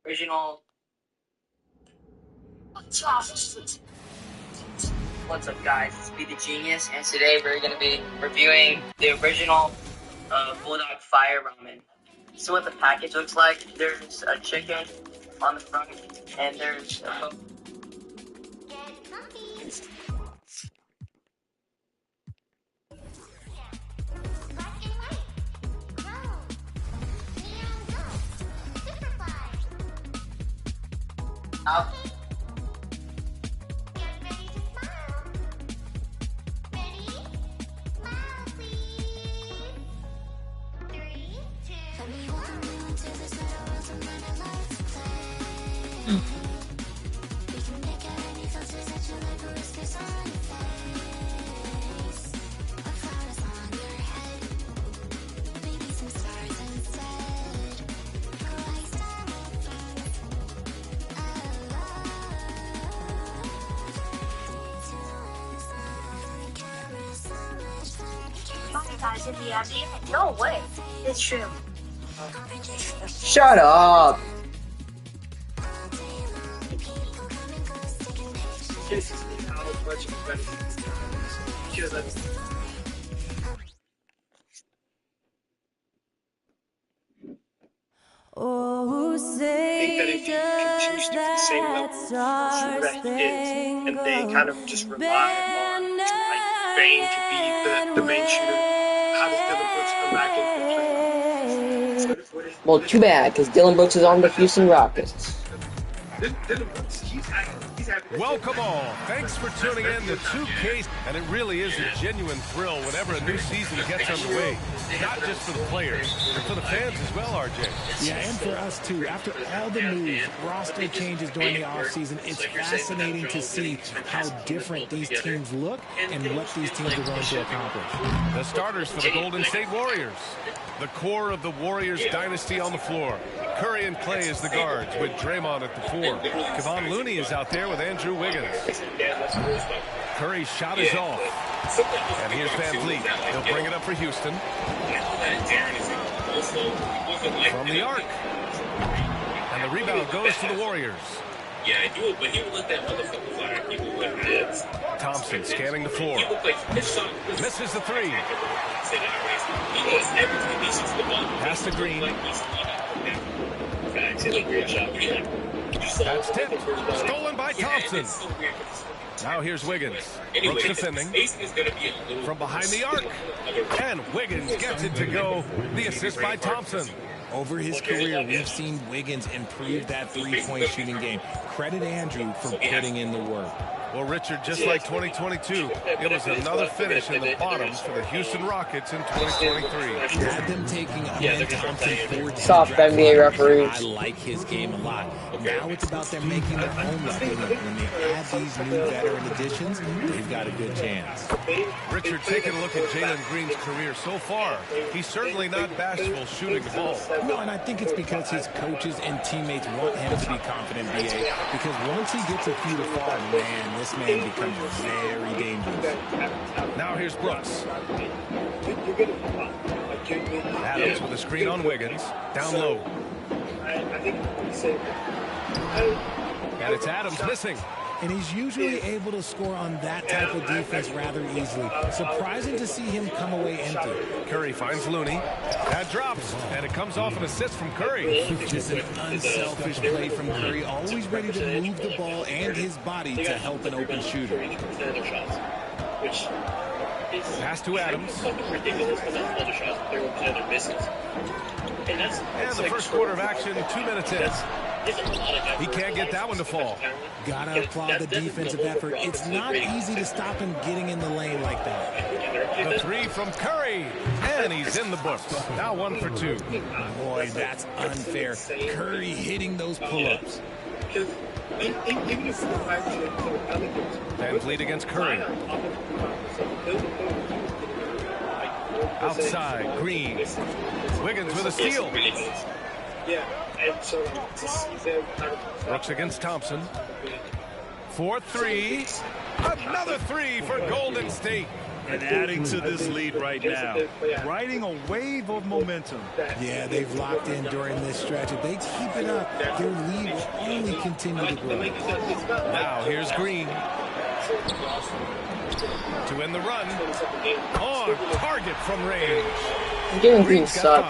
Original. What's up, guys? It's Be the Genius, and today we're going to be reviewing the original Bulldog Fire Ramen. So what the package looks like, there's a chicken on the front, and there's a out. Guys, in the ass. No way. It's true. Shut up! Oh, say I think that if he continues to be the same level of shooter that he is, and they kind of just rely on like Bane to be the main shooter, how does Dylan Brooks come back into the play? Well, too bad, because Dylan Brooks is on the Houston Rockets. Dylan Brooks, he's happy. Welcome all. Thanks for tuning in to 2K, and it really is a genuine thrill whenever a new season gets underway. Not just for the players, but for the fans as well, RJ. Yeah, and for us too. After all the moves, roster changes during the offseason, it's fascinating to see how different these teams look and what these teams are going to accomplish. The starters for the Golden State Warriors. The core of the Warriors dynasty on the floor. Curry and Clay as the guards with Draymond at the 4. Kevon Looney is out there with Andrew Wiggins. Curry's shot is off. And here's Van Vliet. He'll bring it up for Houston. From the arc. And the rebound goes to the Warriors. Yeah, I do it, but he would let that motherfucker fire. He would let ribs. Thompson scanning the floor. He looked like his shot misses the 3. Pass to Green. That's tipped. Stolen by Thompson. Now here's Wiggins. Brooks defending. From behind the arc. And Wiggins gets it to go. The assist by Thompson. Over his career, we've seen Wiggins improve that three-point shooting game. Credit Andrew for putting in the work. Well, Richard, just like 2022, it was another finish in the bottom for the Houston Rockets in 2023. Had them taking Amen Thompson forward. Soft NBA referee. I like his game a lot. Now it's about them making their own luck. When they add these new veteran additions, they've got a good chance. Richard, taking a look at Jalen Green's career so far, he's certainly not bashful shooting the ball. No, and I think it's because his coaches and teammates want him to be confident, B.A., because once he gets a few to fall, man, this man becomes very dangerous. Now here's Brooks. Adams with a screen on Wiggins. Down low. And it's Adams missing. And he's usually able to score on that type of defense rather easily. Surprising to see him come away empty. Curry finds Looney. That drops, and it comes off an assist from Curry. Just an unselfish play from Curry, always ready to move the ball and his body to help an open shooter. Pass to Adams. And the first quarter of action, 2 minutes in. He can't get that one to fall. Gotta applaud the defensive effort. It's not easy to stop him getting in the lane like that. The 3 from Curry, and he's in the books. Now 1 for 2. Boy, that's unfair. Curry hitting those pull-ups. Van Vliet against Curry. Outside, Green. Wiggins with a steal. Brooks against Thompson. 4-3. Another 3 for Golden State. And adding to this lead right now, riding a wave of momentum. Yeah, they've locked in during this stretch. If they keep it up, their lead will only continue to grow. Now here's Green. To end the run. On target from range. Jalen Green sucks.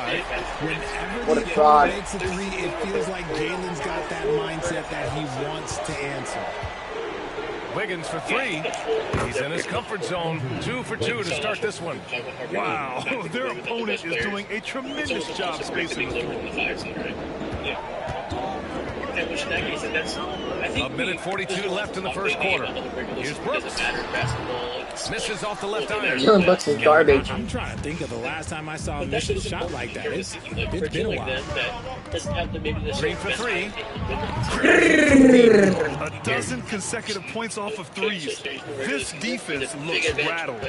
What a fraud. Makes a three, it feels like Jalen's got that mindset that he wants to answer. Wiggins for three. He's in his comfort zone. 2 for 2 to start this one. Wow, their opponent is doing a tremendous job spacing the floor. A minute 42 left in the first quarter. Here's Brooks. Misses off the left iron. Dylan Brooks is garbage. I'm trying to think of the last time I saw him miss a shot like that. It's been a while. Green for three. A dozen consecutive points off of threes. This defense looks rattled.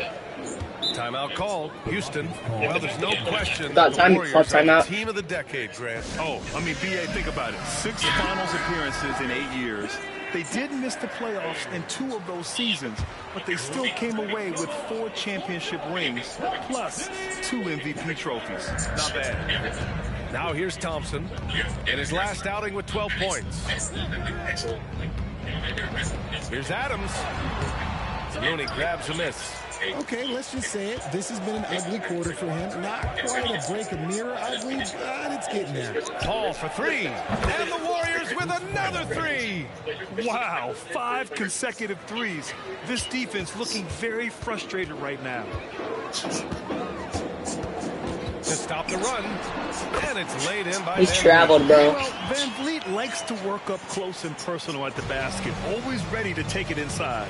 Timeout called. Houston. Well, there's no question. About time the to Warriors call are timeout. the team of the decade, Grant. Oh, I mean, B.A., think about it. 6 finals appearances in 8 years. They did miss the playoffs in 2 of those seasons, but they still came away with 4 championship rings, plus 2 MVP trophies. Not bad. Now here's Thompson in his last outing with 12 points. Here's Adams. Looney grabs a miss. Okay, let's just say it. This has been an ugly quarter for him. Not quite a break a mirror ugly, but it's getting there. Paul for three. And the Warriors with another three. Wow, 5 consecutive threes. This defense looking very frustrated right now. To stop the run. And it's laid in by He's Van traveled, bro. Well, Van Vliet likes to work up close and personal at the basket, always ready to take it inside.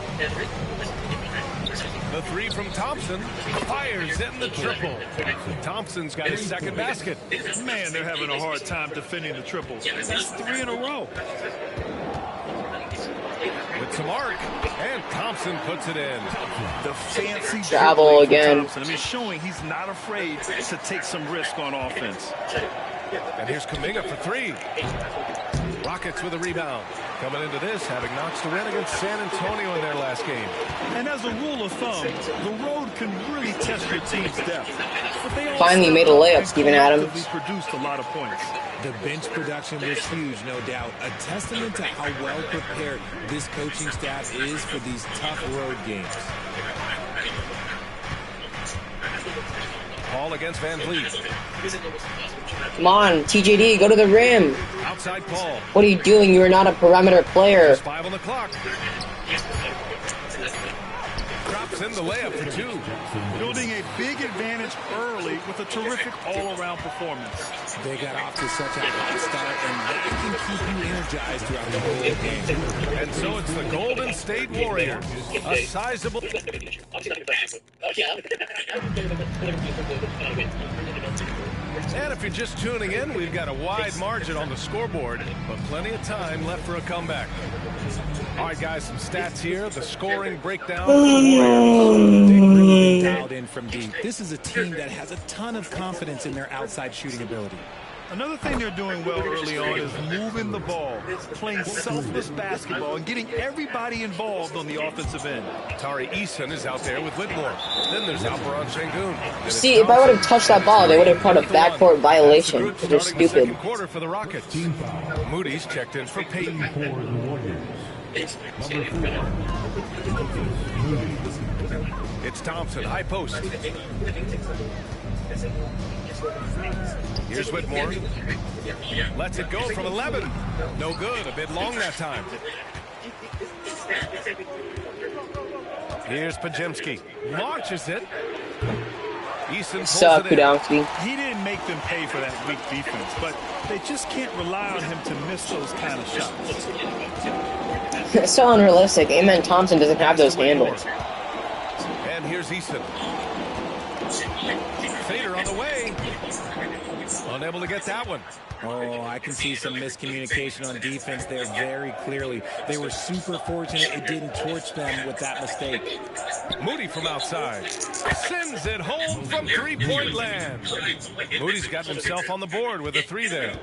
The three from Thompson fires in the triple. Thompson's got his second basket. Man, they're having a hard time defending the triples. That's 3 in a row. With some arc, and Thompson puts it in. The fancy Travel dribbling from again. Thompson. I mean, showing he's not afraid to take some risk on offense. And here's Kuminga for three. Rockets with a rebound. Coming into this, having knocks to win against San Antonio in their last game. And as a rule of thumb, the road can really test your team's depth. But they Finally made a layup, Steven Adams. Produced a lot of points. The bench production was huge, no doubt. A testament to how well prepared this coaching staff is for these tough road games. Paul against Van Vliet. Come on, TJD, go to the rim. Outside Paul. What are you doing? You are not a perimeter player. Just 5 on the clock. Drops in the layup for 2. Building a big advantage early with a terrific all-around performance. They got off to such a hot start, and that can keep you energized throughout the whole game. And so it's the Golden State Warriors. A sizable... And if you're just tuning in, we've got a wide margin on the scoreboard, but plenty of time left for a comeback. All right, guys, some stats here. The scoring breakdown for the Warriors. They've really been dialed in from deep. This is a team that has a ton of confidence in their outside shooting ability. Another thing they're doing well early on is moving the ball, playing selfless basketball, and getting everybody involved on the offensive end. Tari Eason is out there with Whitmore. Then there's Alperon Şengün. See, if I would have touched that ball, they would have caught a backcourt violation. They're stupid. Second quarter for the Rockets. Moody's checked in for Peyton. It's Thompson, high post. Here's Whitmore. Lets it go from 11. No good, a bit long that time. Here's Pajemski. Launches it. Eason pulls Suck, it in. Kudomski. He didn't make them pay for that weak defense, but they just can't rely on him to miss those kind of shots. It's so unrealistic. Amen Thompson doesn't have those handles. And here's Eason. Fader on the way. Unable to get that one. Oh, I can see some miscommunication on defense there very clearly. They were super fortunate it didn't torch them with that mistake. Moody from outside. Sends it home from three-point land. Moody's got himself on the board with a 3 there.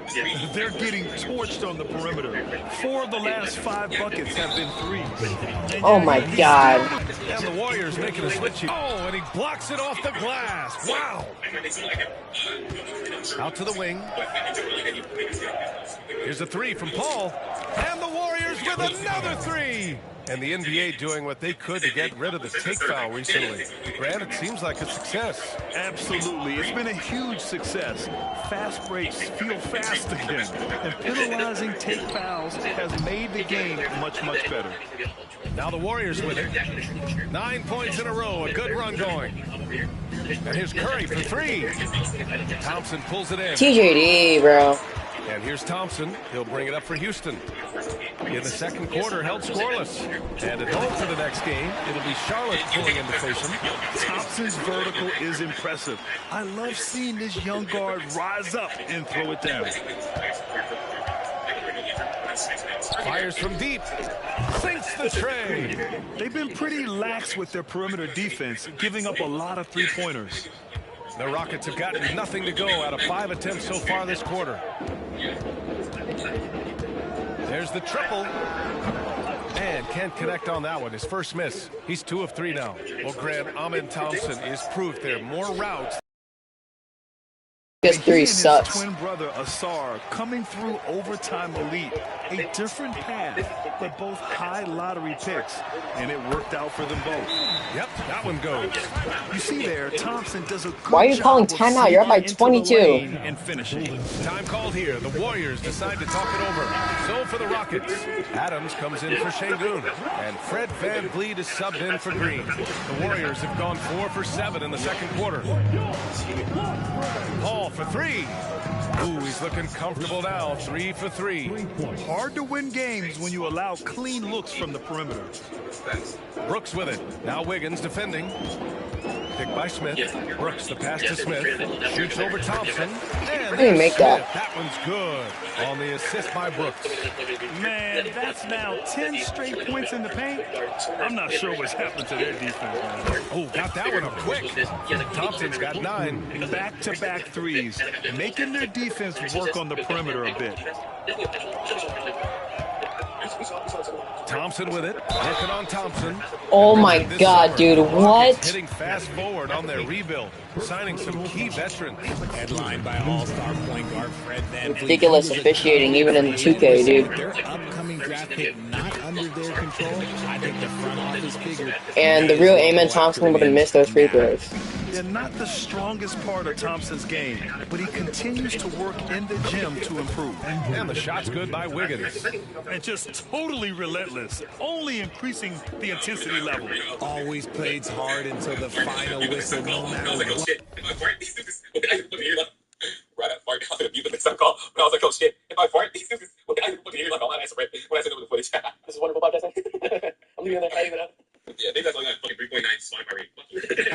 They're getting torched on the perimeter. 4 of the last 5 buckets have been threes. Oh my God. And the Warriors making a switch. Oh, and he blocks it off the glass. Wow. Out to the wing. Here's a 3 from Paul. And the Warriors with another 3. And the NBA doing what they could to get rid of the take foul recently. Grant, it seems like a success. Absolutely. It's been a huge success. Fast breaks feel fast again. And penalizing take fouls has made the game much, much better. Now the Warriors with it. 9 points in a row. A good run going. And here's Curry for 3. Thompson pulls it in. TJD, bro. And here's Thompson. He'll bring it up for Houston. In the second quarter, held scoreless. And at home for the next game, it'll be Charlotte pulling in to face him. Thompson's vertical is impressive. I love seeing this young guard rise up and throw it down. Fires from deep. Sinks the tray. They've been pretty lax with their perimeter defense, giving up a lot of three-pointers. The Rockets have gotten nothing to go out of 5 attempts so far this quarter. There's the triple. And can't connect on that one. His first miss. He's 2 of 3 now. Well, Grant, Amin Thompson is proof there are more routes. This 3 sucks. Twin brother Asar coming through overtime elite. A different path, but both high lottery picks, and it worked out for them both. Yep, that one goes. You see there, Thompson does a good Why are you calling job of timeout? You're up by seeing into the 22. lane and finishing. Time called here. The Warriors decide to talk it over. So for the Rockets, Adams comes in for Şengün, and Fred Van Vliet is subbed in for Green. The Warriors have gone 4 for 7 in the second quarter. Paul for 3. Ooh, he's looking comfortable now. 3 for 3. Hard to win games when you allow clean looks from the perimeter. Brooks with it. Now Wiggins defending. Picked by Smith. Brooks the pass to Smith. Shoots over Thompson. And didn't make that. That one's good on the assist by Brooks. Man, that's now 10 straight points in the paint. I'm not sure what's happened to their defense, man. Oh, got that one up quick. Thompson's got 9. Back-to-back threes, making their defense work on the perimeter a bit. Thompson with it. Working on Thompson. Oh my God, dude. What? Hitting fast forward on their rebuild. Signing some key veterans. Headlined by all-star point guard Fred Van Vliet. Ridiculous officiating even in 2K, dude. Their upcoming draft pick not under their control. I think the front office figured. And the real Amen Thompson would have missed those free throws. They're not the strongest part of Thompson's game, but he continues to work in the gym to improve. And the shot's good by Wiggins. And just totally relentless, only increasing the intensity level. Always plays hard until the final whistle, no matter what. Right at fart, I was gonna mute the next time call, but I was like, oh shit, if I fart, well, I fucking hear like all that answer right when I send over the footage. This is wonderful podcasting. I'm leaving it there. Yeah, maybe that's only like fucking 3.9 Spotify rate.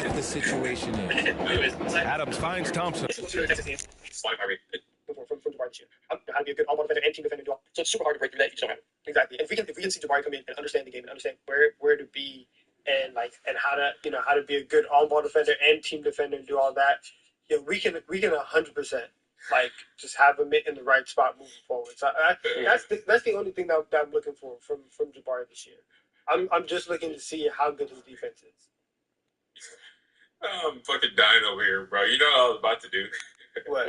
What the situation is. Adams finds Thompson. Spotify rate. From Jabari this year. How to be a good all defender and team defender. So it's super hard to break through that if you just don't have it. Exactly. And if we can see Jabari come in and understand the game and understand where to be and how to be a good on-ball defender and team defender and do all that, we can 100% just have him in the right spot moving forward. So that's the only thing that I'm looking for from Jabari this year. I'm just looking to see how good his defense is. I'm fucking dying over here, bro. You know what I was about to do? What?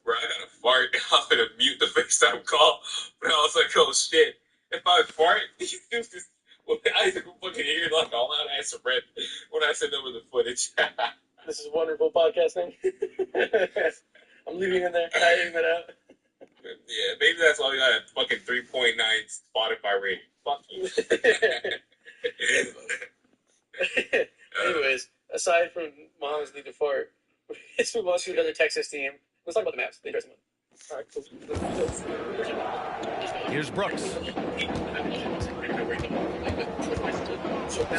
Bro, I gotta fart. I'm gonna mute the FaceTime call. But I was like, oh shit. If I fart, these dudes, well, I can fucking hear like all that answer red when I send over the footage. This is wonderful podcasting. I'm leaving it there, tying it out. Yeah, maybe that's why we got a fucking 3.9 Spotify rating. Fuck you. Anyways, aside from Mom's need to fart, let's move on to another Texas team. Let's talk about the Mavs. The interesting one. All right, cool. Here's Brooks.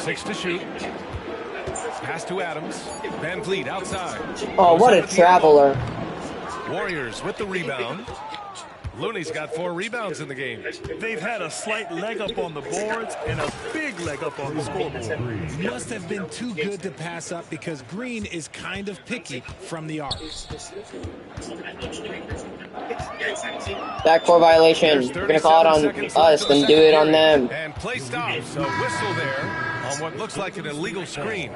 6 to shoot. Pass to Adams. Van Vliet outside. Oh, what a traveler. Warriors with the rebound. Looney's got 4 rebounds in the game. They've had a slight leg up on the boards and a big leg up on the scoreboard. Must have been too good to pass up because Green is kind of picky from the arc. Backcourt violation. We're going to call it on us, then do it on them. And play stops. A whistle there on what looks like an illegal screen.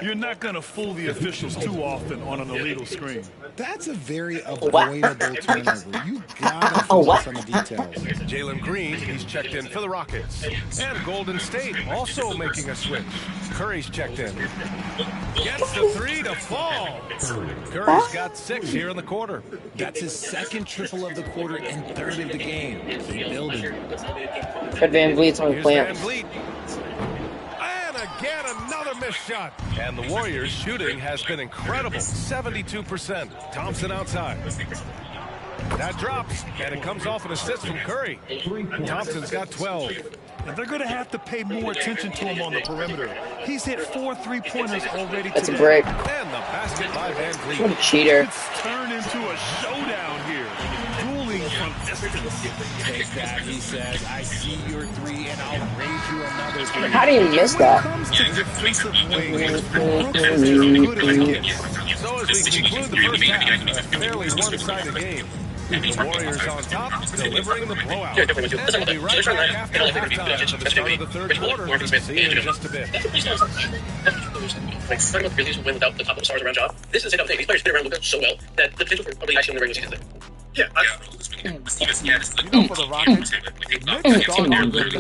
You're not going to fool the officials too often on an illegal screen. That's a very avoidable turnover. You gotta focus on the details. Jalen Green, he's checked in for the Rockets. And Golden State also making a switch. Curry's checked in. Gets the 3 to fall. Curry's got 6 here in the quarter. That's his second triple of the quarter and 3rd of the game. Keep building. Fred VanVleet's on clamps. VanVleet. And again, another missed shot. And the Warriors' shooting has been incredible. 72%. Thompson outside. That drops, and it comes off an assist from Curry. Thompson's got 12. And they're going to have to pay more attention to him on the perimeter. He's hit 4 3-pointers already That's today. a break. And the basket by VanVleet. What a cheater. It's turned into a showdown here. Dueling from distance. Take that, he says. I see your 3 and I'll raise you another 3. How do you miss When it that? comes to defensive wings, Brooks is as good as it gets. So as we conclude the first half, a fairly one-sided game. The Warriors on top, delivering the blowout. And we'll be right back after halftime for the start of the 3rd quarter. See you in just a bit. Like, starting with the Grizzlies win without the top of the stars around job. This is a state of thing. These players fit around Luka so well that the potential for probably actually in the regular season. Yeah, You know, for the Rockets, Nick thought they were going to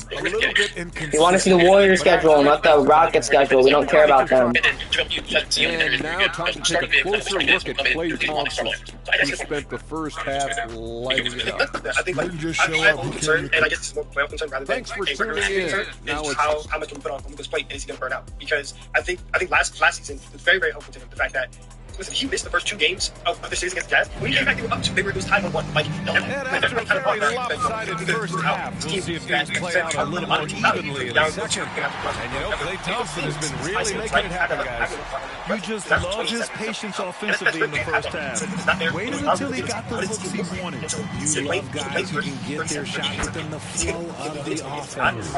be a little bit inconsistent. We want to see the Warriors schedule, not the Rocket schedule. We don't care about them. And now time to take a closer look at Klay Thompson, who spent the first half lighting it up. I think, like, Just I'm show more up. concerned, and I guess it's more playoff concern rather than Thanks for a regular tuning season in. concern, Now is it's- how much can we put on Luka's plate, and is he going to burn out? Because I think last season it was very, very helpful to him, the fact that, listen, he missed the first 2 games of the series against the Jazz. When he came back, they were up 2. It was tied 1-1. Like, And after a very lopsided first half, we'll see if things play out a little more evenly in the second. And you know, Klay Thompson has been really making it happen, guys. You just love his patience offensively in the first half. Waited until he got the looks he wanted. You love guys who can get their shot within the flow of the offense.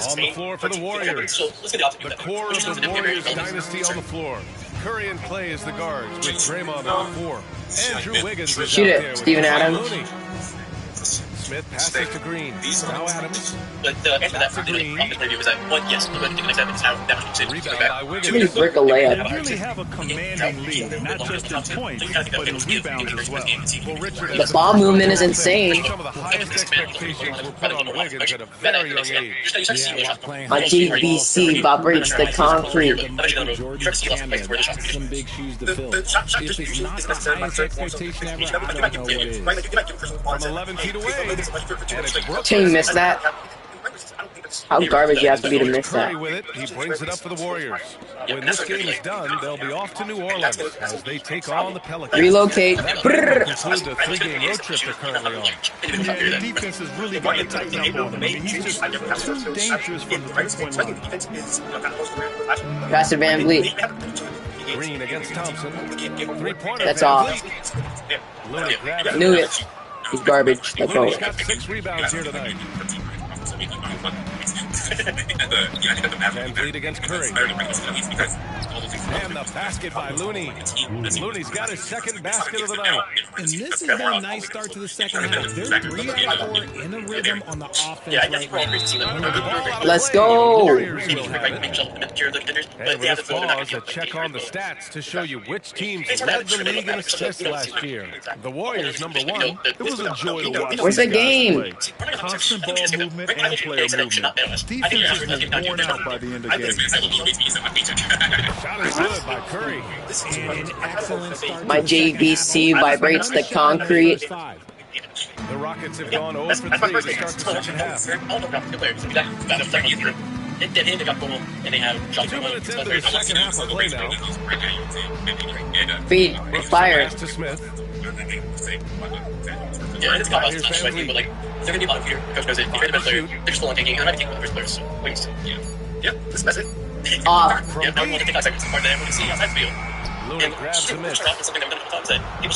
On the floor for the Warriors. The core of the Warriors dynasty on the floor. Curry and Klay as the guards, with Draymond at the 4. Andrew Wiggins is Shoot out it, there with Steven Kevon Adams. Looney. Smith passes to Green. Now Adams. But the answer to that for the offense review was that, one, yes, Luka can take the next step, and it's how that much considered. Rebound by Really Wiggins. brick a They layup. really have a commanding lead, not just in points, but in rebounds as well. Well, Richard, The ball movement is insane. some of the highest expectations were put on Wiggins at a very young age. Yeah, while playing My high JVC vibrates the concrete. the Michael Jordan Canada, that's some big shoes to fill. If it's not the highest expectation ever, I don't know what is. From 11 feet away. And it's Brooks. Team missed that. How garbage you have to be to miss Curry that. with it. He brings it up for the Warriors. When this game is done, they'll be off to New Orleans as they take on the Pelicans. Relocate. That Brrr. will conclude the 3-game road trip they're currently on. Yeah, the defense has really got to tighten up on him. I mean, he's just too dangerous from the 3-point line. Pass to VanVleet. Green against Thompson. 3-pointer. That's off. Looney grabs Knew it. He's garbage. Let's go. Looney's got 6 rebounds here tonight. VanVleet against Curry. And the basket by Looney. Looney's got his second basket of the night. And this has been a nice start to the second half. They're 3 out of 4 in a rhythm on the offense right now. Let's go. Warriors will have it. And with this pause, a check on the stats to show you which teams led the league in assists last year. The Warriors, number 1. It was a joy to watch. Where's the these guys game? play. Constant ball movement and player movement. Defense has been worn out by the end of games. Shot is good by Curry. And an excellent start. My to the second JVC half. vibrates the concrete. The Rockets have gone 0 for 3 to start the second half. And they have 2 minutes into the second half of play now. Feed. Fire. Pass to Smith. Yeah, it's got us touch, but like, they're gonna be a lot of here. Coach goes in, you're the best player. They're just full on taking, and I'm not taking the first players. So, wings. Yeah, that's it. Off. Yeah, I want to take 5 seconds. Part that everyone can see outside the field. Looney grabs a miss.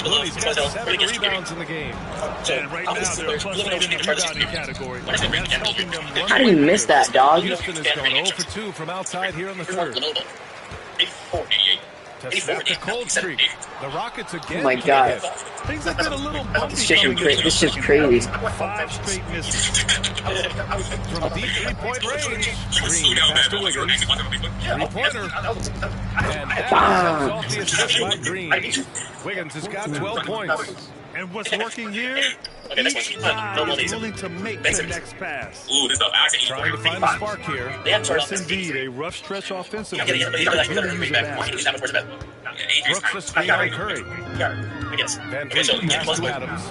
Looney's got 7 rebounds in the game. And right now, they're plus 8 in the rebounding category. That's helping them run. How did you miss that, dog? Houston has gone 0 for 2 from outside here in the third. To snap the cold streak. The Rockets again. Oh my God. Things have been a little bumpy. This is crazy. 5 straight misses. From deep three-point range. Green pass to Wiggins. Three-pointer. And that is off the assist by Green. Wiggins has got 12 points. And what's working here? Each guy is willing to make the next pass. Trying to find a spark here. Yes, indeed. A rough stretch offensively. Really use a basket. Brooks the screen on Curry. Van Vliet pass to Adams.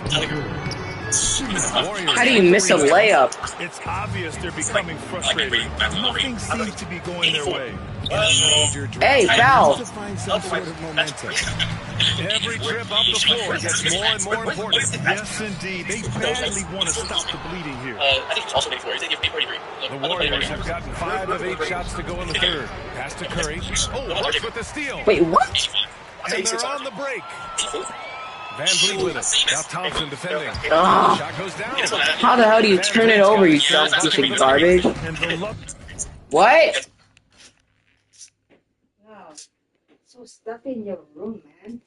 How do you miss a layup? It's obvious they're becoming frustrated. Nothing seems to be going their way. Hey, foul! To find some sort of momentum. Every trip up the floor gets more and more important. Yes, indeed. They badly want to stop the bleeding here. The Warriors have gotten 5 of 8 shots to go in the third. Pass to Curry. Oh, Brooks with the steal. Wait, what? And they're on the break. Van Vliet with it. Now Thompson defending. Shot goes down. How the hell do you turn it over, you dumb piece of garbage? What? Wow. So stuck in your room, man.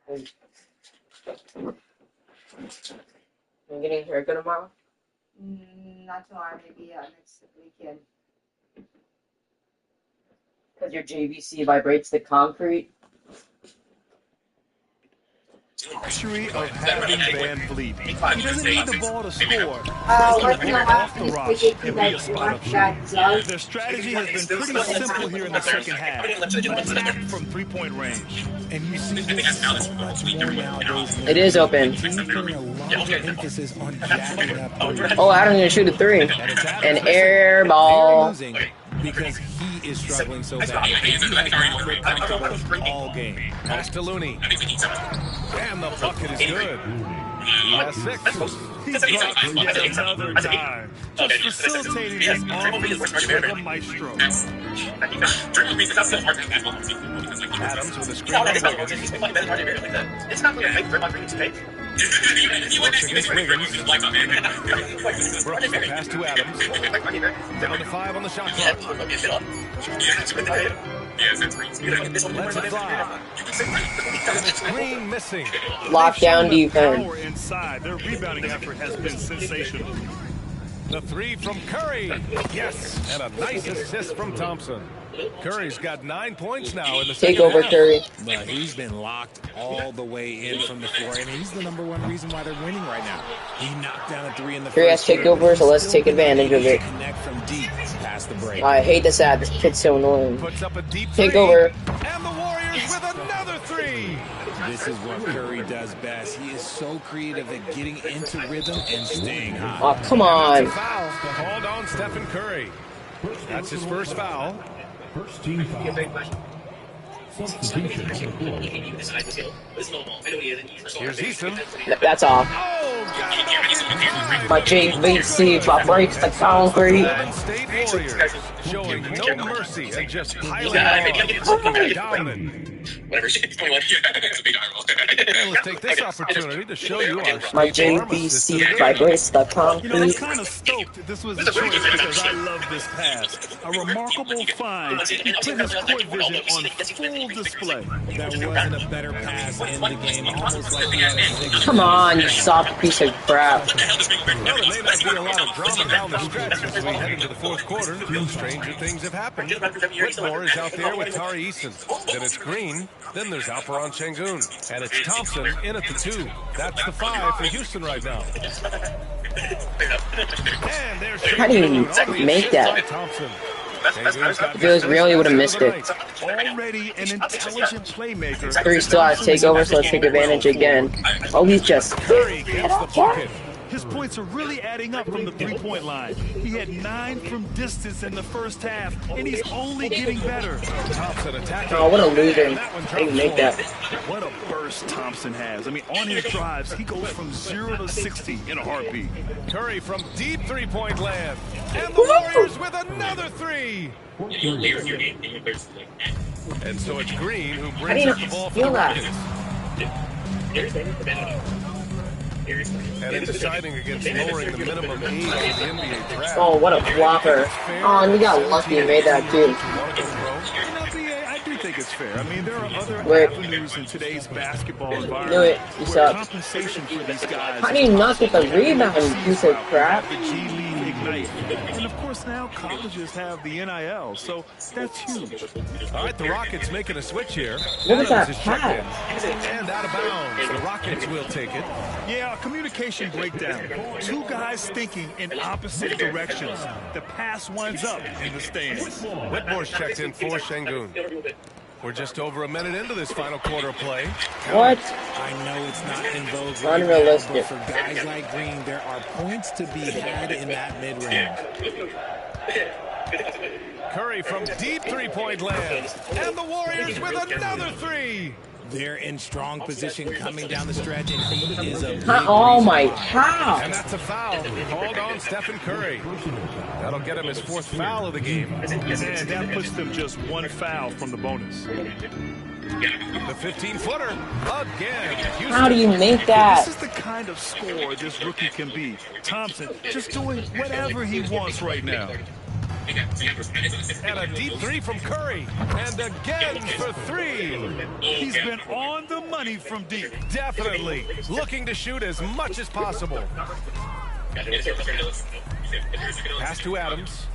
I'm getting a haircut tomorrow? Not tomorrow, maybe next weekend. Because your JVC vibrates the concrete? Luxury of having Van Vliet. He doesn't need the ball to score. Working on Off the my rock spaghetti and be a like spot up shooter. Their strategy has been pretty simple here in the second half. Attack from three-point range. And you see this so much more nowadays. It is open. Teams putting a larger emphasis on jacking up threes. Oh, Adam's gonna shoot a 3. An air They're ball. losing because he is struggling so bad. He has not looked comfortable all game. Pass to Looney. And the bucket is good. He has 6. He drops yet another dime. Just facilitating his offense like a maestro. Adams with a screen on Wiggins. Works against Wiggins. Brooks the pass to Adams. Down to 5 on the shot clock. Let's fly. And it's Green missing. Lockdown defense. Power inside. Their rebounding effort has been sensational. The 3 from Curry. Yes. And a nice assist from Thompson. Curry's got 9 points now in the second Take over, half. Curry. But he's been locked all the way in from the floor, and he's the number one reason why they're winning right now. He knocked down a 3 in the Curry has first take over, so let's take advantage of it. Connect from deep past the break. I hate this ad. This kid's so annoying. Puts up a deep Take 3. over. And the Warriors with another 3. This is what Curry does best. He is so creative at getting into rhythm and staying high. Oh, come on. Foul called on Stephen Curry. That's his first foul. First team foul. Substitution on the floor. Here's Eason. That's off. Oh, got it. My JVC vibrates the concrete. Golden State Warriors showing no mercy and just piling on. Dominant. Whatever. 21. It's a big eye roll. And let's take this opportunity to show you our My State Farm JVC assistant. vibrates the You know, I'm concrete. kind of stoked this was a choice because I love this pass. A remarkable find. He put his court vision on full display. That wasn't a better pass in the game. Almost like he had a six. Come on, you soft piece of crap. Well, there may not be a lot of drama down the stretch as we head into the fourth quarter. Stranger things have happened. Whitmore is out there with Tari Eason. Then it's Green. Then there's Alperon Şengün. And it's Thompson in at the 2. That's the 5 for Houston right now. And there's How do you make that? Thompson. If it was real, you would have missed it. Already an intelligent playmaker. Curry still has to take over, so let's take advantage again. Oh, he's just... Curry gets the bucket. His points are really adding up from the three-point line. He had 9 from distance in the first half, and he's only getting better. Thompson attacking. Oh, what a loser. I didn't make that. What a burst Thompson has. I mean, on his drives, he goes from 0 to 60 in a heartbeat. Curry from deep three-point land. And the Warriors with another three. And so it's Green who brings up the ball for the Rockets. And in deciding against lowering the minimum age of the NBA draft. Oh, what a flopper. Oh, and he got lucky and made that too. I do think it's fair. I mean, there are other avenues in today's basketball environment. Do it. You suck. Compensation for these guys. How do you not get the rebound, you piece of crap? The G League Ignite. And of course now colleges have the NIL, so that's huge. All right, the Rockets making a switch here. What was that pass? And out of bounds. The Rockets will take it. Yeah, communication breakdown. Two guys thinking in opposite directions. The pass winds up in the stands. Whitmore's checked in for Şengün. We're just over a minute into this final quarter play. What? I know it's not in vogue right Unrealistic. now, but for guys like Green, there are points to be had in that mid-range. Curry from deep three-point land. And the Warriors with another three. They're in strong position coming down the stretch, and he is a big oh my cow! And that's a foul called on Stephen Curry. That'll get him his 4th foul of the game. And that puts them just 1 foul from the bonus. The 15-footer again. Houston. How do you make that? This is the kind of score this rookie can be. Thompson just doing whatever he wants right now. And a deep three from Curry. And again for 3. He's been on the money from deep. Definitely looking to shoot as much as possible. Pass to Adams.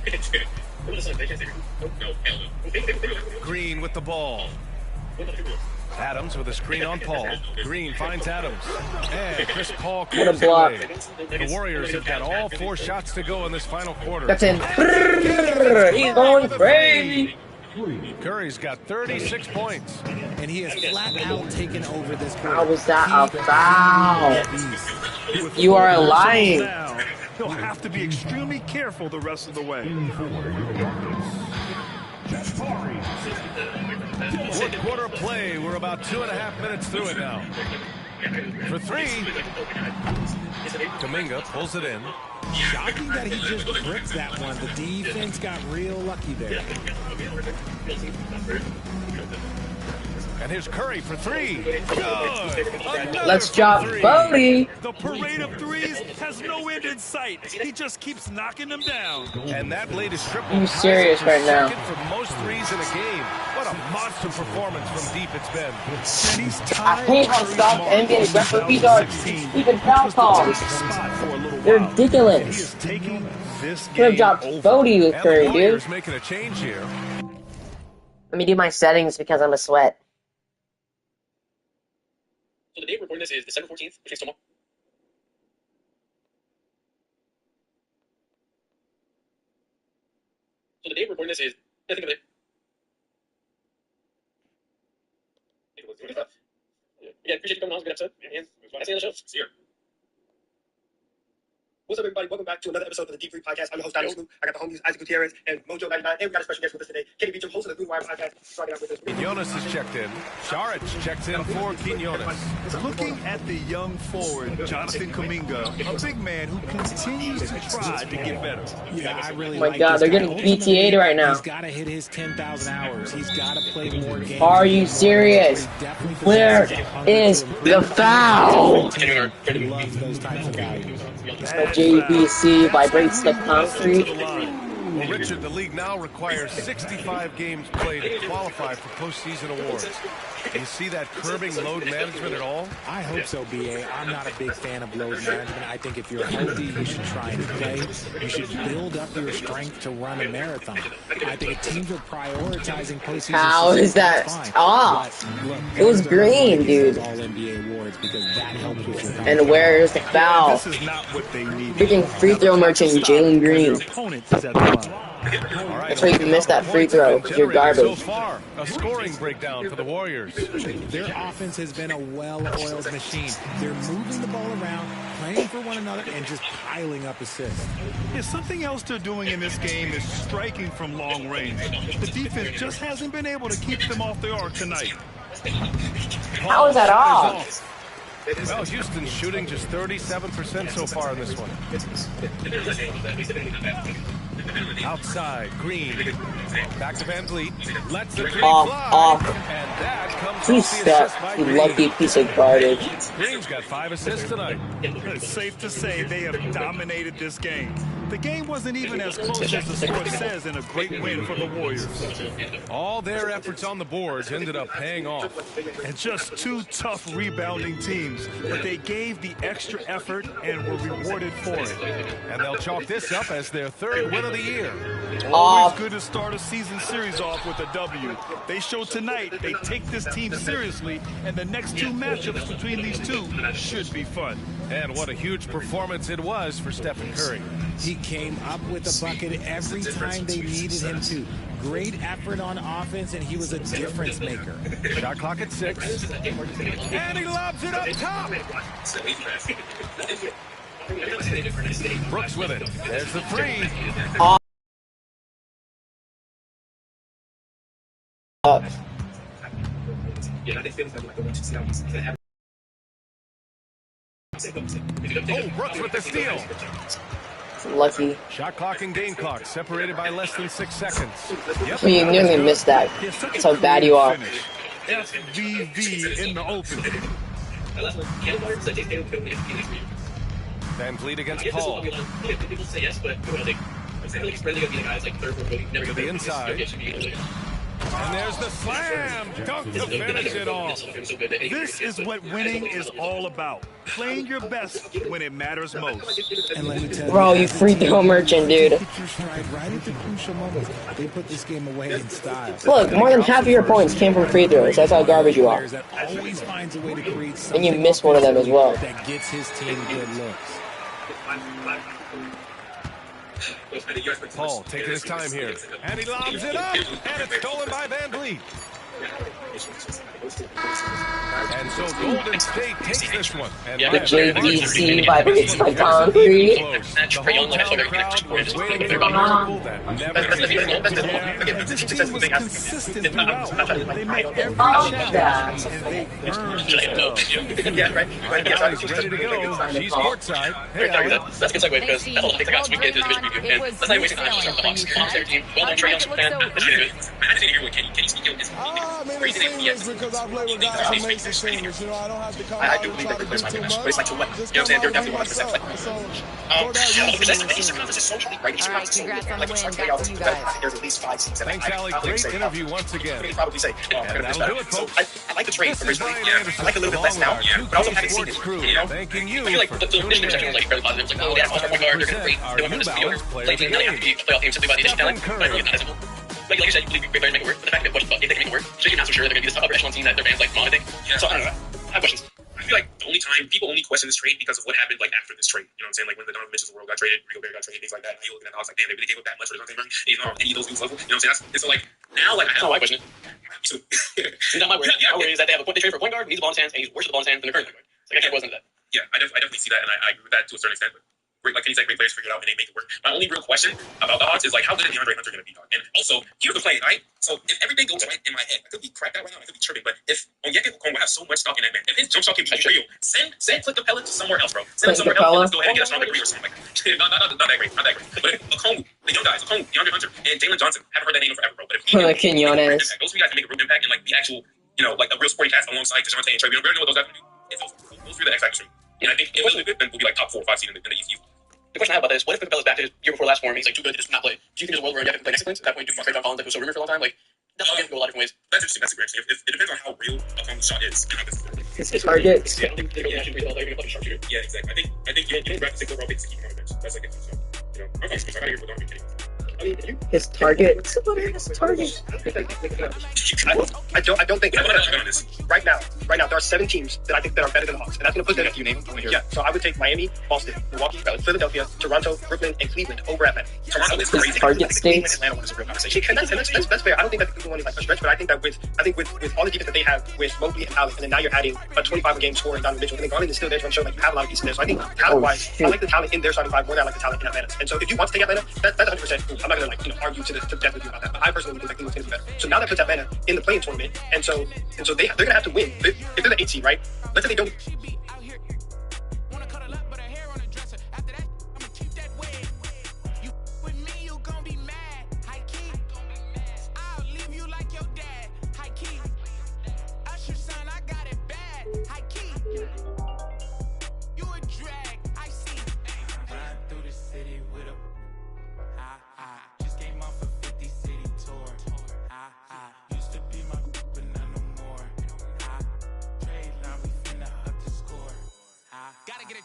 Green with the ball. Adams with a screen on Paul. Green finds Adams. And Chris Paul clears it away. The Warriors have got all 4 shots to go in this final quarter. That's in. He's going crazy. Curry's got 36 points. And he has flat out taken over this quarter. How was that a foul? You are lying. He'll have to be extremely careful the rest of the way. Fourth quarter play. We're about 2.5 minutes through it now. For 3. Kuminga pulls it in. Shocking that he just gripped that one. The defense got real lucky there. And here's Curry for 3. Good. Let's drop Bodie. The parade of threes has no end in sight. He just keeps knocking them down. And that latest triple. Are you serious right now? For most threes in a game. What a monster performance from deep it's been. And he's I hate how soft NBA referees are even foul calls. They're ridiculous. Could have dropped Bodie with Curry, dude. Making a change here. Let me do my settings because I'm a sweat. So the date we're recording this is December 14th, which is tomorrow. So the date we're recording this is, think of it. Yeah, appreciate you coming on. It was a good episode. And that's the end of the show. See you. What's up, everybody? Welcome back to another episode of the Deep Three Podcast. I'm your host, Donnie Snoop. I got the homies, Isaac Gutierrez and Mojo99. And we got a special guest with us today, Kenny Beecham, host of the Blue Wire Podcast. Starting out with us. Quinones is checked in. Saric checks in for Quinones. Looking at the young forward, Jonathan Kuminga, a big man who continues to try to get better. Yeah, I really Oh my like God, this they're guy. getting PTA'd right now. He's got to hit his 10,000 hours. He's got to play more games. Are you serious? Where is the foul? Loves those types of values. JBC vibrates the concrete. Well, Richard, the league now requires 65 games played to qualify for postseason awards. Do you see that curbing load management at all? I hope so, BA. I'm not a big fan of load management. I think if you're healthy, you should try and play. You should build up your strength to run a marathon. I think if teams are prioritizing postseason. How is that off? It was green, dude. All NBA awards because that helps with your health. And where is the foul? This is not what they need. Freaking free throw merchant Jalen Green. Opponent is at the line. That's why you missed that free throw. You're garbage. So far, a scoring breakdown for the Warriors. Their offense has been a well-oiled machine. They're moving the ball around, playing for one another, and just piling up assists. Yeah, something else they're doing in this game is striking from long range. The defense just hasn't been able to keep them off the arc tonight. How is that off? Well, Houston's shooting just 37% so far in this one. Outside, Green. Back to Van Vliet. Lets the three fly. And that comes off the assist by Green. Lucky piece of garbage. Green's got 5 assists tonight. It's safe to say they have dominated this game. The game wasn't even as close as the score says, and a great win for the Warriors. All their efforts on the boards ended up paying off. And just 2 tough rebounding teams, but they gave the extra effort and were rewarded for it. And they'll chalk this up as their 3rd win of the year. Always good to start a season series off with a W. They show tonight they take this team seriously, and the next 2 matchups between these two should be fun. And what a huge performance it was for Stephen Curry. He came up with a bucket every time they needed him to. Great effort on offense, and he was a difference maker. Shot clock at 6. And he lobs it up top. Brooks with it. There's the 3. Oh, Brooks with the steal. Lucky. Shot clock and game clock separated by less than 6 seconds. Yep. You nearly missed that. That's how bad you are. FVV in the open. Van Vliet against Paul. The inside. And there's the slam. Dunk to finish it off. This is what winning is all about. Playing your best when it matters most. And let me tell Bro, you free throw merchant, dude. Right at the crucial moments, they put this game away in style. Look, more than half of your points came from free throws. That's how garbage you are. Always finds a way to create And you missed one of them as well. That gets his team good looks. Paul taking his time here. And he lobs it up. And it's stolen by Van Vliet. And so Golden State takes this one. And the JDC by concrete. The whole town crowd was waiting for a miracle that never came. This team was consistent throughout. They made every challenge, and they earned Right, he's ready to go. She's courtside. Hey, that's a good segue because that's all I think about. So we get into the division review, and let's not waste time on the Hawks. Hawks, their team, well known Trae Young's fan. That's really good. I just need to hear what Kenny speak. I mean, it's seamless because I play with guys who make it seamless. You know, I don't have to come out and try to do too much. But it's like to what? You know what I'm saying? They're definitely 100% flexible. So, Eastern Conference is so cheap, right? Eastern Conference is so congrats on like the it's win. hard to Back to you guys. I think there's at least 5 seats. Thanks, Allie. Great interview once again. You could probably say, And that'll do it, folks. I like the trade This is originally. Ryan Yeah, Anderson I like a little bit less now, but I also haven't seen it. Crew, You know? thanking you I feel like for the tuning initial reception in. was like very positive. It's like, oh, they have all point guard, they're going to be great. They want to this video, play team, now they have to be a playoff team simply by the initial talent. But really, it's not as simple. Like you said, you believe Great Bears make it work, but the fact that they have questions about if they can make it work, so you're not so sure they're going to be this upper echelon team that their fans like want, I think. Yeah. So I don't know. I have questions. I feel like the only time people only question this trade because of what happened like after this trade. You know what I'm saying? Like when the Donovan Mitchells of the world got traded, Rico Bear got traded, things like that. And you looking at the Hawks like, damn, they really gave up that much for the Murray. He's not on any of those dudes level. You know what I'm saying? That's, so like now, like I have my question. It's not my worry. My worry is that they trade for a point guard, needs the ball in his hands, and he's worse with the ball in his hands than the current point guard. So I can't go into that. Yeah, I definitely see that, and I agree with that to a certain extent. But great, like Kenny said, great players figure it out and they make it work. My only real question about the Hawks is like, how good is DeAndre Hunter going to be, dog? And also, here's the play, right? So if everything goes right in my head, I could be cracked out right now, I could be tripping, but if Onyeka Okongwu have so much stock in that man, if his jump shot can be real, send Clint Capella to somewhere else, bro. Send him somewhere else and let's go ahead and get a strong degree or something like that. not that great. But if Okongwu, the young guys, Okongwu, DeAndre Hunter, and Jalen Johnson, haven't heard that name in forever, bro. But if he Quinones. those 3 guys can make a real impact and like the actual, you know, like a real sporting cast alongside DeJounte and Trey. We don't know what those guys can do. It's those 3 are the X factor. And I think if it's good, then we'll be like top 4 or 5 seed in the East. The question I have about that is, what if Capella's back to his year before last form? He's like too good to just not play. Do you think there's a world where Onyeka can play next to Clint? At that point, do you trade John Collins that was so rumored for a long time? Like, that's going to go a lot of different ways. That's interesting. That's a great question. It depends on how real Okongwu's shot is. You know, It's targets. Yeah, I don't think they're going to actually play the ball. They're going to play sharpshooter. Yeah, exactly. I think you don't draft a 6 overall pick to keep him on the bench. That's like it. So, you know, I'm fine. I gotta hear what Donovan Mitchell. His target. His target. I don't think right now there are 7 teams that I think that are better than the Hawks, and that's going to put them. You name them? Yeah, so I would take Miami, Boston, Milwaukee, Philadelphia, Toronto, Brooklyn, and Cleveland over Atlanta. Toronto is crazy. Target states. Atlanta one is a real conversation, and that's fair. I don't think that the one is like a stretch, but I think with all the defense that they have with Mobley and Allen, and then now you're adding a 25-game score in Donovan Mitchell. I think Garland is still there to show like you have a lot of pieces there. So I think talent-wise, I like the talent in their starting five more than I like the talent in Atlanta. And so if you want to take Atlanta, that's 100%. I'm not gonna argue to death with you about that. But I personally think Cleveland's gonna be better. So now that puts Atlanta in the play-in tournament, and so they're gonna have to win. If they're the 8 seed, right? Let's say they don't.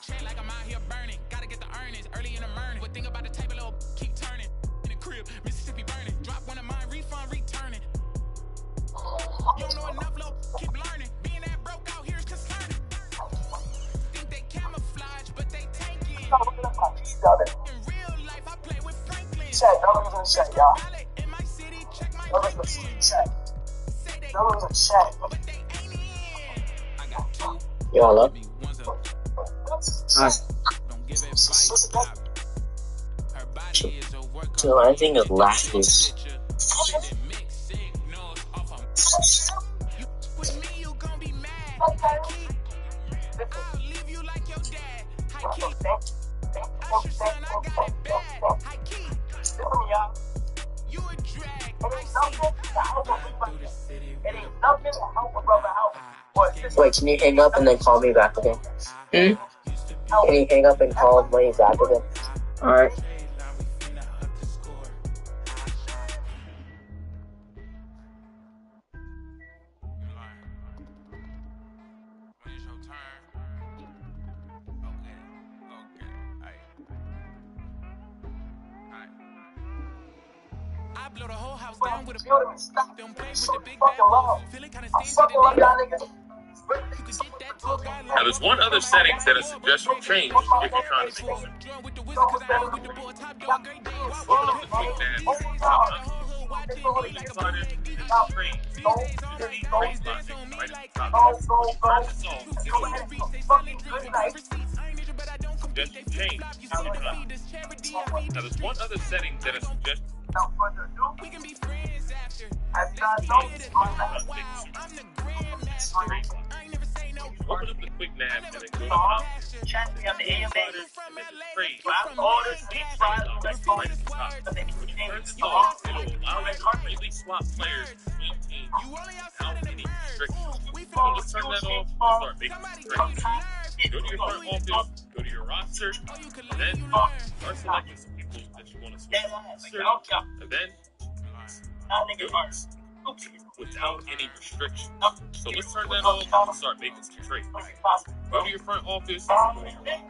Check like I'm out here burning. Gotta get the earnings early in the morning. But think about the table, little keep turning. In the crib, Mississippi burning. Drop one of mine, refund, returning. You don't know enough, low, keep learning. Being that broke out here is concerning. Think they camouflage, but they tanking. In real life, I play with Franklin. In my city, check my say they but they ain't in. I got 2. You all up? So I think it's last. Wait, can you hang up and then call me back again? Can you hang up and call me back again? Alright. I blow the whole house down with a don't play with the big bad boys. Feeling kinda stingy today. Now, there's one other settings that I suggest you change if you're trying to make it. Open up the quick tab. Change. Now, there's one other setting that I suggest. We can be friends after. Open up the quick nav and then go to options. Trade. Turn this off. It'll allow you to freely swap players between teams without any restrictions. So let's turn that off and start making some trades. Go to your front office, go to your roster, and then start selecting some people that you want to switch. And then without any restrictions. So let's turn that off and start making some trades. Go to your front office, go to your roster.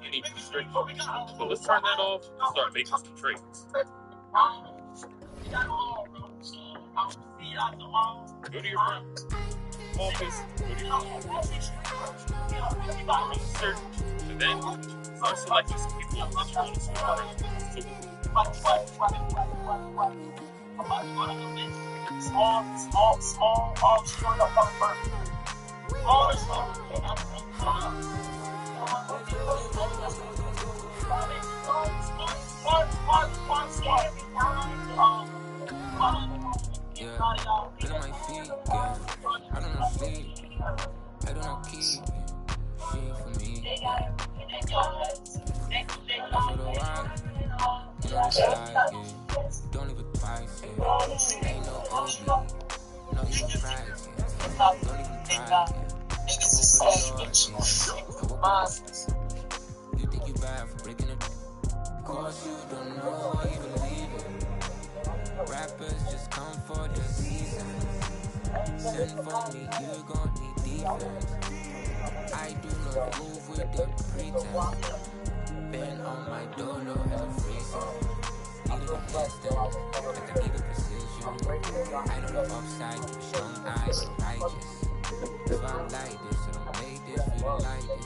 Any restrictions. So let's turn that off and start making some trades. Go to your front office, go to your roster, and then start selecting some people that you want to see. Yeah, look at my feet, yeah. I don't know sleep, I don't know keep, shit for me, yeah. I feel the wild, you know it's like, yeah. Don't leave it twice, yeah. Ain't no OG, no even prize, yeah. Don't even try, yeah. You think you bad for breaking it? Cause you don't know you believe it. Rappers just come for the season. Send for me, you gon' need defense. I do not move with the pretense. Been on my dolo as reason. Needed an instant, like I needed precision. I don't know upside, keep strong eyes, righteous. If I'm like this, I don't make this for you to like it.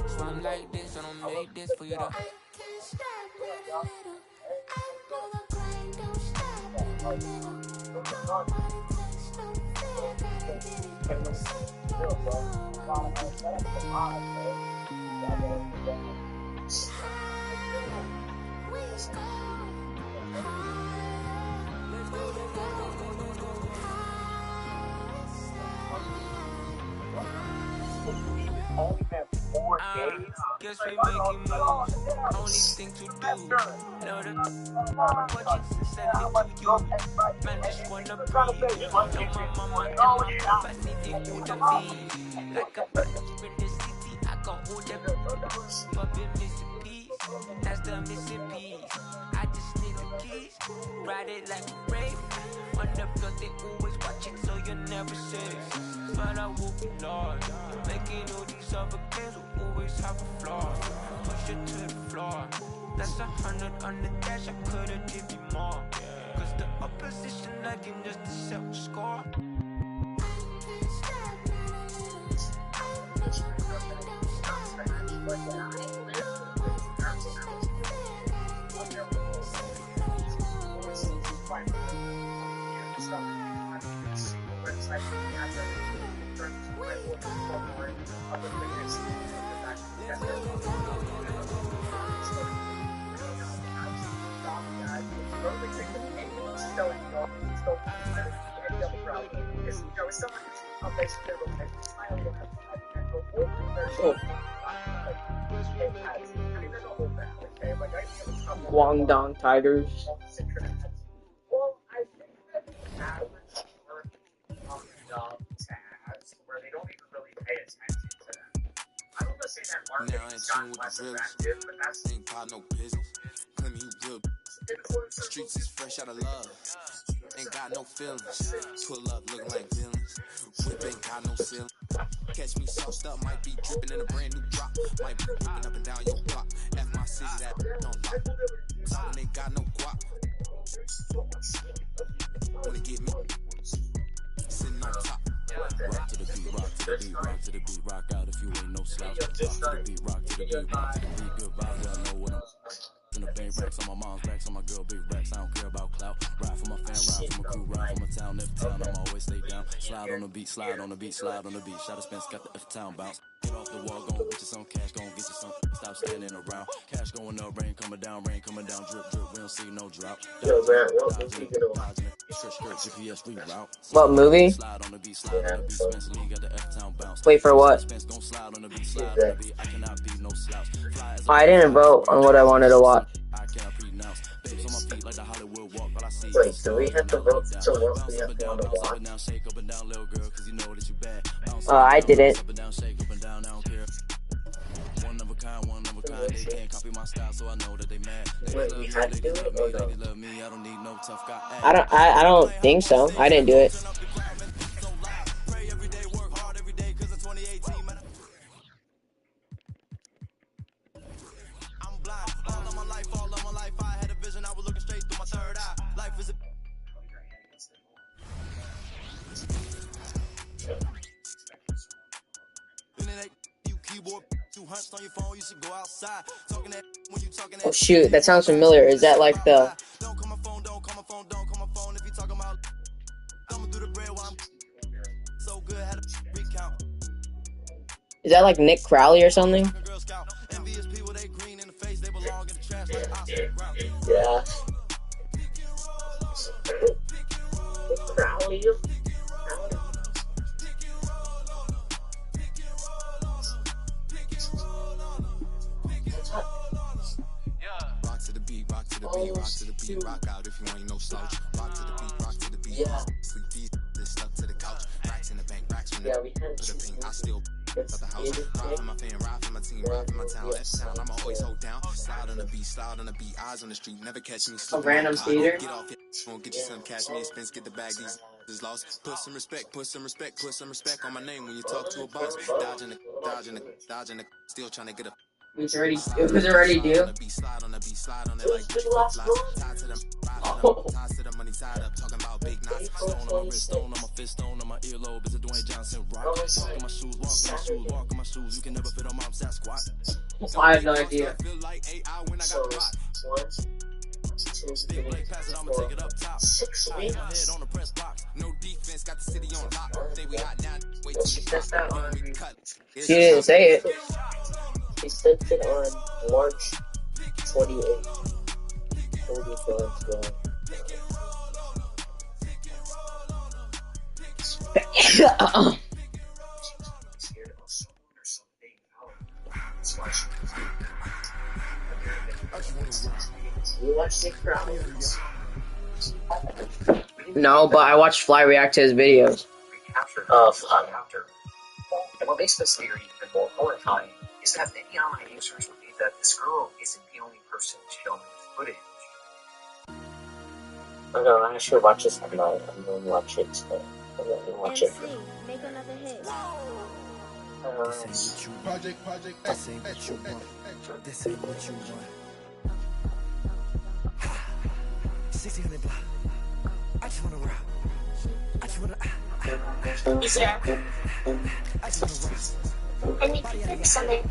If I'm like this, I don't make this for you to. I can't stop with a little. I know the grind don't stop in the middle. Nobody takes no fear, gotta get it. Say no more, guess we making moves. Only thing to do. Know the budgets and send it to you. Man, just wanna breathe. Know my mama and my papa need it with the feed. Like a bitch in the city, I got all them poppin' missing piece. That's the missing piece. I just need the keys. Ride it like a rave. On the floor, they always watch it, so you're never safe. But I will be lost. Making all these other games will always have a flaw. Push it to the floor. That's 100 on the dash, I could've give you more. Cause the opposition like him just to set the score. I can't stop Guangdong Tigers. Now I ain't tune with the realest. Ain't got no business. Claim you real. Streets is fresh out of love. Ain't got no feelings. Pull up looking like villains. Whip ain't got no ceiling. Catch me sauced up, might be dripping in a brand new drop. Might be whipping up and down your block. F my city, that don't pop. When they got no guap. Wanna get me sitting on top. Rock to the beat, rock to the beat, rock to the beat, rock out if you ain't no slouch. Rock to the beat, rock to the beat, rock to the beat, good vibes, I know what I'm. In the bank racks on my mom's backs, on my girl big racks, I don't care about clout. Ride for my fan, ride for my crew, ride for my town, every town, I'm always stay down. Slide on the beat, slide on the beat, slide on the beat. Shot of Spence got the F-town bounce. Get off the wall, gon' get you some cash, gon' get you some. Stop standing around. Cash going up, rain coming down, drip, drip, we don't see no drop. GPS reroute. What movie? Slide on the beat, slide on the beat. Spence Lee got the F-town bounce. Wait for what? Spence gon' slide on the beat, slide on the beat. I cannot be no slouch. I didn't vote on what I wanted to watch. I cannot pronounce. Babes on my feet like the Hollywood walk, but I see. Wait, so we have to vote to what we have to watch? Up and down, shake up and down, little girl, cause you know that you bad. I didn't. Up and down, shake up and down, I don't care. One of a kind, they can't copy my style, so I know that they mad. Wait, we had to do it or no? They love me, I don't need no tough guy. I don't think so. I didn't do it. Oh shoot, that sounds familiar. Is that like the... Is that like Nick Crowley or something? Yeah. Crowley? Rock to the beat, rock to the beat, rock to the beat, rock out if you ain't no slouch. Rock to the beat, rock to the beat. Yeah. Sleep these, stuck to the couch. Racks in the bank, racks from the put a pink. I still at the house. Ride for my fan, ride for my team, ride for my town. F-town, I'ma always hold down. Slide on the the beat, slide on the beat, eyes on the street, never catch me A slipping. random skater. Get off it, won't get you some cash, me expense, get the bag, these is lost. Put some respect, put some respect, put some respect on my name when you talk to a boss. Dodging the, still trying to get a. It was already due. Slide on the beat, slide on it like flip flops. Tied to the money, tied up, talking about big knots. Stone on my wrist, stone on my fist, stone on my earlobe. It's a Dwayne Johnson rock. Walk in my shoes, walk in my shoes, walk in my shoes. You can never fit on mom's that squat. I have no idea. Feel like AI when I got the rock. Big play, pass it, I'ma take it up top. I hit my head on the press box. No defense, got the city on lock. Think we hot now, wait till we cut. She didn't say it. He sent it on March 28th. 34 months ago. You watch Nick Crowley's? No, but I watched Fly react to his videos. After. And what makes this theory even more horrifying is that many online users believe that this girl isn't the only person filming the footage. I'm gonna actually watch this tonight. I'm gonna watch it today. I'm gonna watch it. Make another hit. This ain't what you want. This ain't what you want. This ain't what you want. 1600 block. I just wanna rock. I just wanna. I just wanna rock. I need to do something.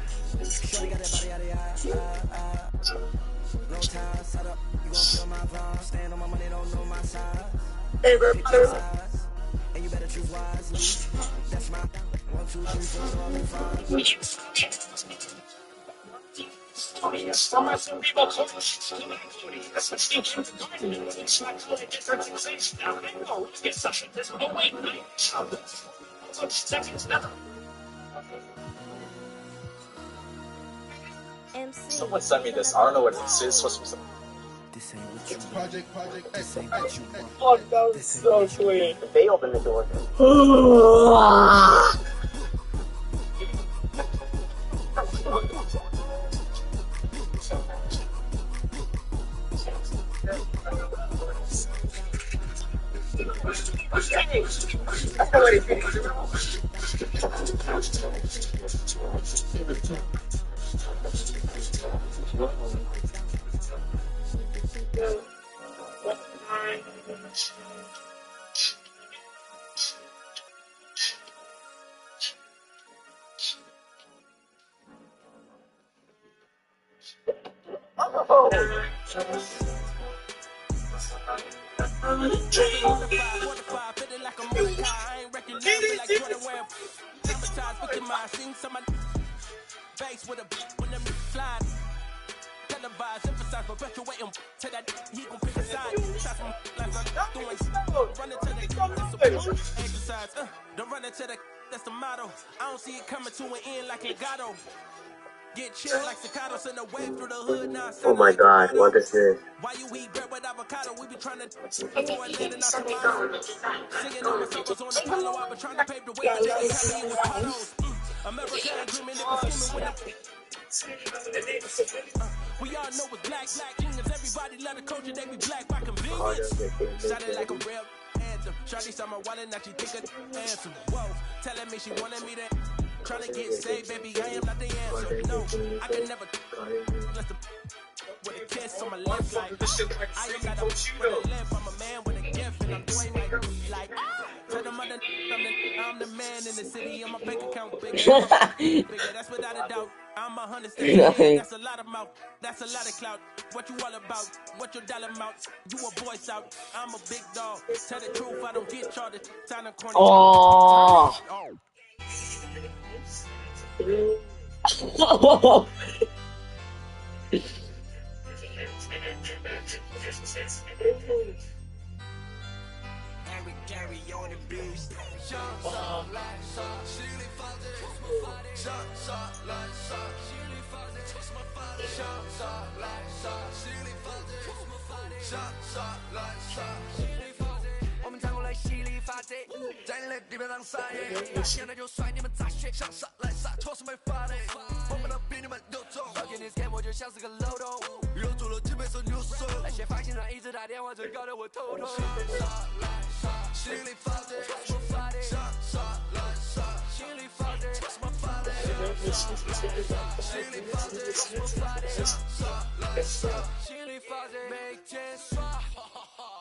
No time, set up. You gon' feel my vibe. Stand on my money, don't know my size. Hey, bro. And you better choose wisely. That's my 1, 2, 3, 4, 5. Someone sent me this. I don't know what this is. Supposed to be some. This ain't what you want. This ain't what you want. Oh, that was so sweet. They opened the door. Base with a when them slide. Televised, emphasize, perpetuating to that he gon' pick a side. Shots from lines I'm doing. Run into the exercise. Don't run into the that's the motto. I don't see it coming to an end like legato. Get chilled like staccatos in the wave through the hood now. Oh my god, what is this? Why you eat bread with avocado? We be trying to before it landed out tomorrow. Singing on my circles on the Apollo. I've been trying to pave the way, but they ain't telling you with potholes. American dreaming, they been scheming with the. We all know it's black genius. Everybody love the culture, they be black by convenience. Sounded like a real anthem. Shawty saw my wallet, now she think of answer. Whoa, telling me she wanted me to. Trying to get saved, baby, I am not the answer. No, I can never let the with a kiss on my lips like I ain't got a with a lip, I'm a man with a gift and I'm doing like tell them I'm the man in the city, on my bank account bigger, that's without a doubt. I'm 100 that's a lot of mouth, that's a lot of clout. What you all about? What your dollar amount? You a boy out, I'm a big dog. Tell the truth, I don't get charged. Time to corner. Oh.站在地面上撒野，现在就甩你们咋学，想杀来杀，拖什么发的？我们的。比你们都重。要给你 scan 我就像是个漏洞，又做了几倍手扭手。那些发型上一直打电话，真搞得我头痛。心里发的，我发的，心里发的，我发的，心里发的，我发的，心里发的，每天刷。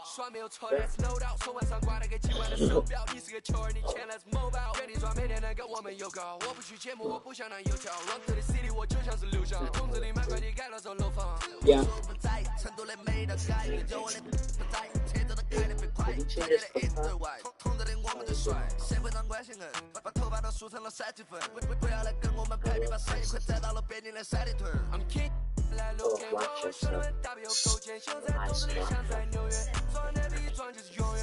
耍没有错 ，Let's no doubt。手腕上挂了个几万的手表，你是个球儿，你欠 Let's mobile。原地抓每天能跟我们有搞，我不去节目，我不想当油条。Run to the city， 我就像是流向，筒子里满块地盖了座楼房。我不在，成都的每道街，有我的不在，车子都开得飞快，大家的一对外，筒子里我们最帅，社会上关系人，把头发都梳成了3级粉，不要来跟我们排比，把生意快栽到了北京的三里屯。I'm king。来路给我说论大表勾肩，胸在肚子里像在纽约，装的比装就是永远。